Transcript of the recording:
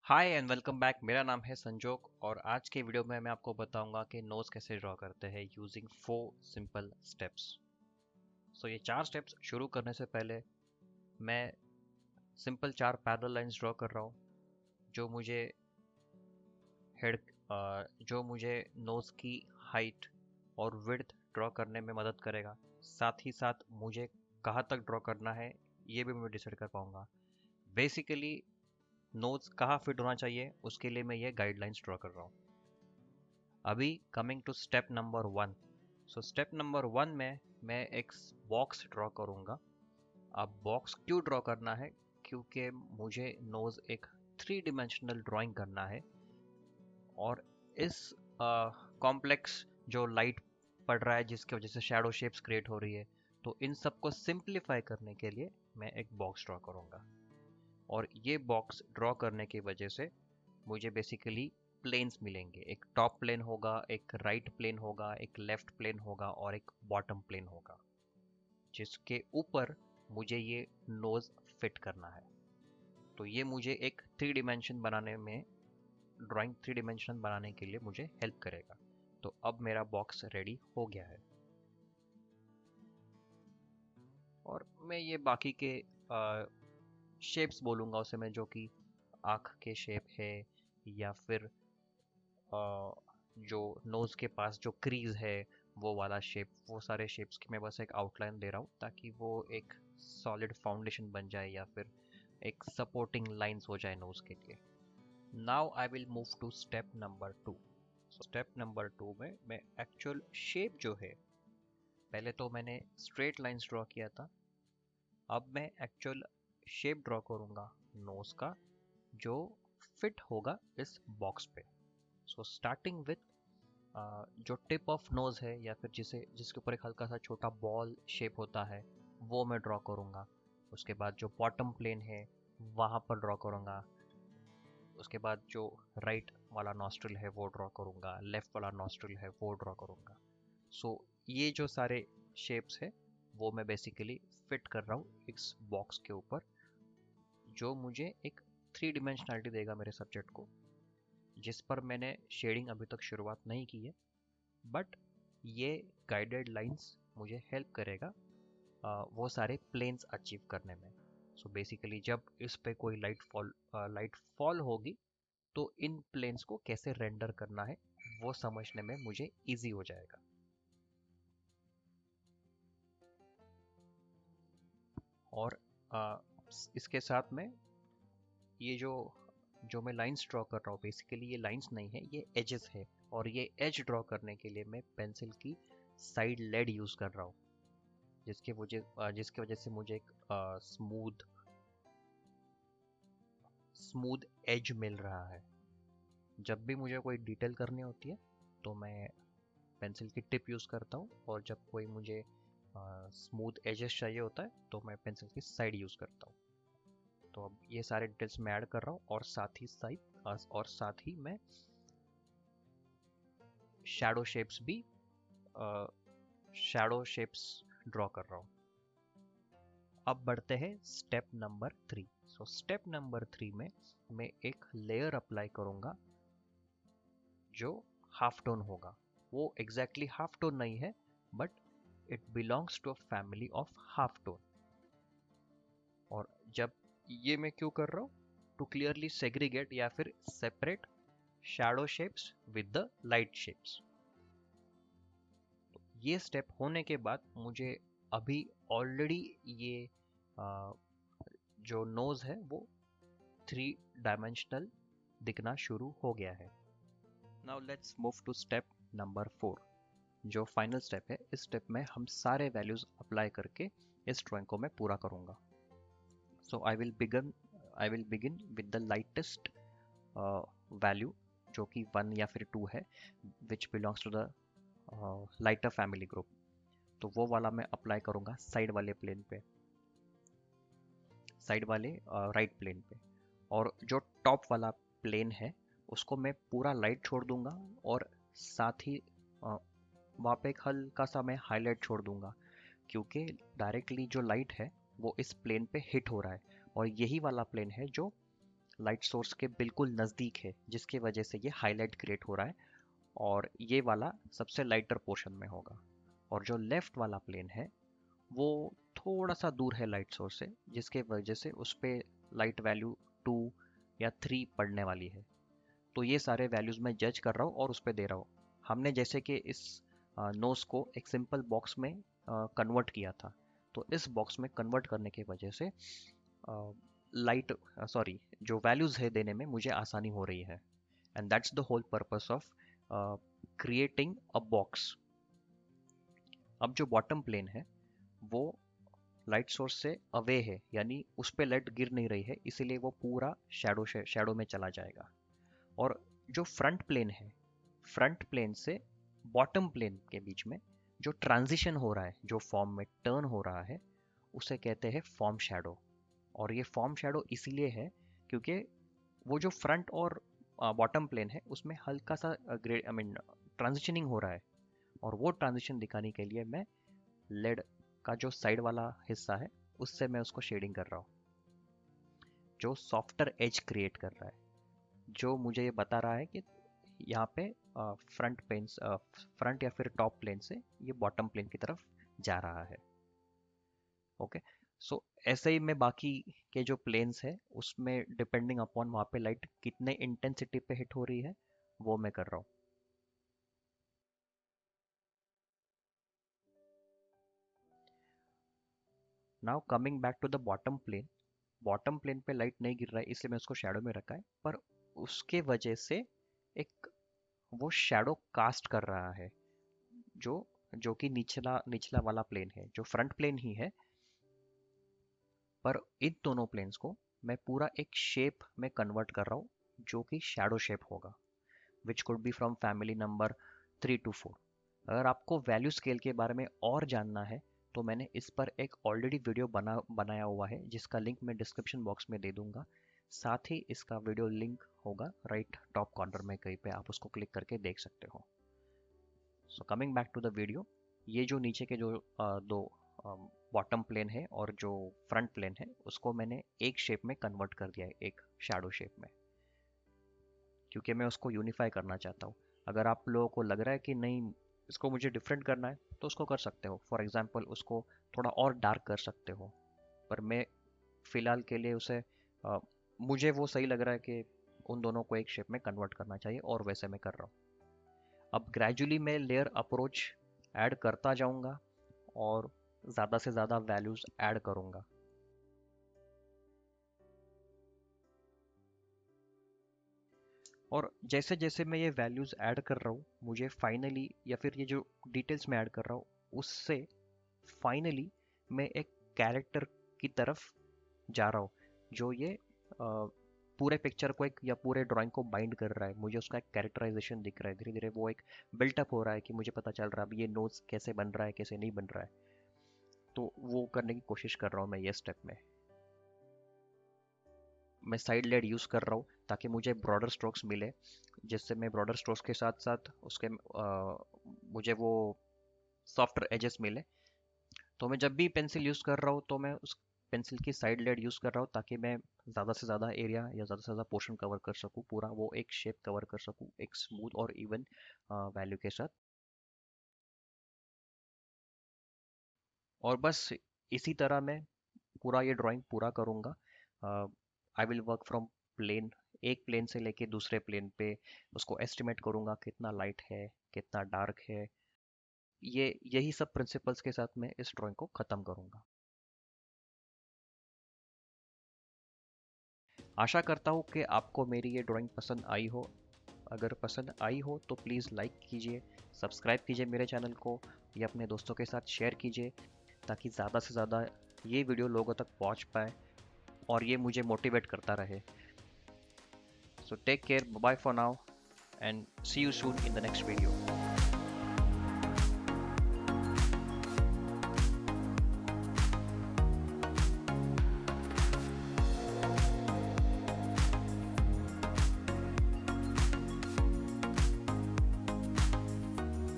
Hi and welcome back. मेरा नाम है संजोग और आज के वीडियो में मैं आपको बताऊंगा कि नोज कैसे ड्रॉ करते हैं यूजिंग 4 सिंपल स्टेप्स। ये 4 स्टेप्स शुरू करने से पहले मैं सिंपल 4 पैरेलल लाइंस ड्रॉ कर रहा हूँ जो मुझे हेड जो मुझे नोज की हाइट और विड्थ ड्रॉ करने में मदद करेगा। साथ ही साथ मुझे कहाँ तक ड्रॉ करना है ये भी मैं डिसाइड कर पाऊंगा। बेसिकली नोज कहाँ फिट होना चाहिए उसके लिए मैं ये गाइडलाइंस ड्रॉ कर रहा हूँ। अभी coming to step number 1। Step number 1 में मैं एक बॉक्स ड्रॉ करूँगा। अब बॉक्स क्यों ड्रॉ करना है? क्योंकि मुझे नोज एक 3 डिमेंशनल ड्राइंग करना है और इस कॉम्प्लेक्स जो लाइट पड़ रहा है जिसकी वजह से शैडो शेप्स क्रिएट हो रही है, तो इन सबको सिंप्लीफाई करने के लिए मैं एक बॉक्स ड्रॉ करूँगा। और ये बॉक्स ड्रॉ करने की वजह से मुझे बेसिकली प्लेन्स मिलेंगे। एक टॉप प्लेन होगा, एक राइट प्लेन होगा, एक लेफ्ट प्लेन होगा और एक बॉटम प्लेन होगा जिसके ऊपर मुझे ये नोज फिट करना है। तो ये मुझे एक 3 डिमेंशन बनाने में ड्राइंग 3 डिमेंशन बनाने के लिए मुझे हेल्प करेगा। तो अब मेरा बॉक्स रेडी हो गया है और मैं ये बाकी के शेप्स बोलूँगा उसे मैं, जो कि आँख के शेप है या फिर जो नोज़ के पास जो क्रीज है वो वाला शेप, वो सारे शेप्स की मैं बस एक आउटलाइन दे रहा हूँ ताकि वो एक सॉलिड फाउंडेशन बन जाए या फिर एक सपोर्टिंग लाइंस हो जाए नोज़ के लिए। Now I will move to step number 2। Step number 2 में मैं एक्चुअल शेप जो है, पहले तो मैंने स्ट्रेट लाइंस ड्रॉ किया था, अब मैं एक्चुअल शेप ड्रॉ करूँगा नोज़ का जो फिट होगा इस बॉक्स पे। स्टार्टिंग विथ जो टिप ऑफ नोज है या फिर जिसके ऊपर एक हल्का सा छोटा बॉल शेप होता है वो मैं ड्रॉ करूँगा। उसके बाद जो बॉटम प्लेन है वहाँ पर ड्रॉ करूँगा। उसके बाद जो राइट वाला नॉस्ट्रिल है वो ड्रॉ करूँगा, लेफ्ट वाला नॉस्ट्रिल है वो ड्रॉ करूँगा। ये जो सारे शेप्स है वो मैं बेसिकली फिट कर रहा हूँ इस बॉक्स के ऊपर, जो मुझे एक 3 डिमेंशनलिटी देगा मेरे सब्जेक्ट को, जिस पर मैंने शेडिंग अभी तक शुरुआत नहीं की है। बट ये गाइडेड लाइंस मुझे हेल्प करेगा वो सारे प्लेन्स अचीव करने में। बेसिकली जब इस पे कोई लाइट फॉल होगी तो इन प्लेन्स को कैसे रेंडर करना है वो समझने में मुझे इजी हो जाएगा। और आ, इसके साथ में ये जो जो मैं लाइंस ड्रॉ कर रहा हूँ, बेसिकली ये लाइंस नहीं है, ये एजेस है। और ये एज ड्रॉ करने के लिए मैं पेंसिल की साइड लेड यूज़ कर रहा हूँ, जिसकी वजह से मुझे एक स्मूथ स्मूथ एज मिल रहा है। जब भी मुझे कोई डिटेल करनी होती है तो मैं पेंसिल की टिप यूज़ करता हूँ, और जब कोई मुझे स्मूथ एजेस चाहिए होता है तो मैं पेंसिल की साइड यूज़ करता हूँ। तो अब ये सारे डिटेल्स मैं ऐड कर रहा हूँ और साथ ही मैं शैडो शेप्स भी शैडो शेप्स ड्रॉ कर रहा हूँ। अब बढ़ते हैं स्टेप नंबर 3। स्टेप नंबर 3 में मैं एक लेयर अप्लाई करूँगा जो हाफ टोन होगा। वो एग्जैक्टली हाफ टोन नहीं है, but it belongs to a family of half tone. और जब ये मैं क्यों कर रहा हूँ? टू क्लियरली सेग्रीगेट या फिर separate shadow shapes with the light shapes. ये स्टेप होने के बाद मुझे अभी ऑलरेडी ये जो नोज है वो 3 डायमेंशनल दिखना शुरू हो गया है। Now let's move to step number 4, जो फाइनल स्टेप है। इस स्टेप में हम सारे वैल्यूज अप्लाई करके इस ड्राइंग को मैं पूरा करूंगा। I will begin with the lightest value जो कि 1 या फिर 2 है, which belongs to the lighter family group. तो वो वाला मैं अप्लाई करूंगा साइड वाले राइट प्लेन पे। और जो टॉप वाला प्लेन है उसको मैं पूरा लाइट छोड़ दूंगा, और साथ ही वहाँ पे एक हल्का सा मैं हाईलाइट छोड़ दूंगा, क्योंकि डायरेक्टली जो लाइट है वो इस प्लेन पे हिट हो रहा है, और यही वाला प्लेन है जो लाइट सोर्स के बिल्कुल नज़दीक है, जिसकी वजह से ये हाईलाइट क्रिएट हो रहा है, और ये वाला सबसे लाइटर पोर्शन में होगा। और जो लेफ्ट वाला प्लेन है वो थोड़ा सा दूर है लाइट सोर्स से, जिसके वजह से उस पर लाइट वैल्यू 2 या 3 पड़ने वाली है। तो ये सारे वैल्यूज मैं जज कर रहा हूँ और उस पर दे रहा हूँ। हमने जैसे कि इस नोज को एक सिंपल बॉक्स में कन्वर्ट किया था, तो इस बॉक्स में कन्वर्ट करने की वजह से लाइट सॉरी जो वैल्यूज है देने में मुझे आसानी हो रही है। And that's the whole purpose of creating a box. अब जो बॉटम प्लेन है वो लाइट सोर्स से अवे है, यानी उस पर लाइट गिर नहीं रही है, इसीलिए वो पूरा शैडो में चला जाएगा। और जो फ्रंट प्लेन है, फ्रंट प्लेन से बॉटम प्लेन के बीच में जो ट्रांजिशन हो रहा है, जो फॉर्म में टर्न हो रहा है, उसे कहते हैं फॉर्म शैडो। और ये फॉर्म शैडो इसीलिए है क्योंकि वो जो फ्रंट और बॉटम प्लेन है उसमें हल्का सा ट्रांजिशनिंग हो रहा है, और वो ट्रांजिशन दिखाने के लिए मैं लेड का जो साइड वाला हिस्सा है उससे मैं उसको शेडिंग कर रहा हूँ, जो सॉफ्टर एज क्रिएट कर रहा है, जो मुझे ये बता रहा है कि यहाँ पे फ्रंट या फिर टॉप प्लेन से ये बॉटम प्लेन की तरफ जा रहा है। ओके, सो ऐसे ही मैं बाकी के जो प्लेन्स है उसमें डिपेंडिंग अपॉन वहाँ पे लाइट कितने इंटेंसिटी पे हिट हो रही है वो मैं कर रहा हूँ। Now coming back to the bottom plane, bottom plane पे लाइट नहीं गिर रहा है इसलिए मैं उसको शैडो में रखा है, पर उसके वजह से एक वो शैडो कास्ट कर रहा है, जो जो कि निचला निचला वाला प्लेन है, जो फ्रंट प्लेन ही है, पर इन दोनों प्लेन्स को मैं पूरा एक शेप में कन्वर्ट कर रहा हूँ जो कि शैडो शेप होगा, which could be from family number 3 to 4। अगर आपको वैल्यू स्केल के बारे में और जानना है तो मैंने इस पर एक ऑलरेडी वीडियो बनाया हुआ है, जिसका लिंक मैं डिस्क्रिप्शन बॉक्स में दे दूंगा। साथ ही इसका वीडियो लिंक होगा राइट टॉप कॉर्नर में कहीं पे, आप उसको क्लिक करके देख सकते हो। So coming back to the video, ये जो नीचे के जो दो बॉटम प्लेन है और जो फ्रंट प्लेन है उसको मैंने एक शेप में कन्वर्ट कर दिया है, एक शैडो शेप में, क्योंकि मैं उसको यूनिफाई करना चाहता हूँ। अगर आप लोगों को लग रहा है कि नहीं इसको मुझे डिफरेंट करना है तो उसको कर सकते हो, फॉर एग्जांपल उसको थोड़ा और डार्क कर सकते हो, पर मैं फिलहाल के लिए उसे मुझे वो सही लग रहा है कि उन दोनों को एक शेप में कन्वर्ट करना चाहिए, और वैसे मैं कर रहा हूँ। अब ग्रेजुअली मैं लेयर अप्रोच ऐड करता जाऊंगा और ज़्यादा से ज़्यादा वैल्यूज़ ऐड करूंगा। और जैसे जैसे मैं ये वैल्यूज़ ऐड कर रहा हूँ, मुझे फाइनली या फिर ये जो डिटेल्स में ऐड कर रहा हूँ उससे फाइनली मैं एक कैरेक्टर की तरफ जा रहा हूँ, जो ये पूरे पिक्चर को एक या पूरे ड्राइंग को बाइंड कर रहा है। मुझे उसका एक कैरेक्टराइजेशन दिख रहा है, धीरे धीरे वो एक बिल्टअप हो रहा है कि मुझे पता चल रहा है अब ये नोट्स कैसे बन रहा है कैसे नहीं बन रहा है। तो वो करने की कोशिश कर रहा हूँ मैं ये स्टेप में। मैं साइड लेड यूज़ कर रहा हूँ ताकि मुझे ब्रॉडर स्ट्रोक्स मिले, जिससे मैं ब्रॉडर स्ट्रोक्स के साथ साथ उसके मुझे वो सॉफ्टर एजेस मिले। तो मैं जब भी पेंसिल यूज़ कर रहा हूँ तो मैं उस पेंसिल की साइड लेड यूज़ कर रहा हूँ ताकि मैं ज़्यादा से ज़्यादा एरिया या ज़्यादा से ज़्यादा पोर्शन कवर कर सकूँ, पूरा वो एक शेप कवर कर सकूँ एक स्मूथ और इवन वैल्यू के साथ। और बस इसी तरह मैं पूरा ये ड्राइंग पूरा करूँगा। I will work from plane, एक प्लेन से लेके दूसरे प्लेन पे उसको एस्टिमेट करूँगा कितना लाइट है कितना डार्क है। ये यही सब प्रिंसिपल्स के साथ मैं इस ड्राइंग को ख़त्म करूँगा। आशा करता हूँ कि आपको मेरी ये ड्राइंग पसंद आई हो। अगर पसंद आई हो तो प्लीज़ लाइक कीजिए, सब्सक्राइब कीजिए मेरे चैनल को, या अपने दोस्तों के साथ शेयर कीजिए ताकि ज़्यादा से ज़्यादा ये वीडियो लोगों तक पहुँच पाए और ये मुझे मोटिवेट करता रहे। So take care, bye bye for now, and see you soon in the next video.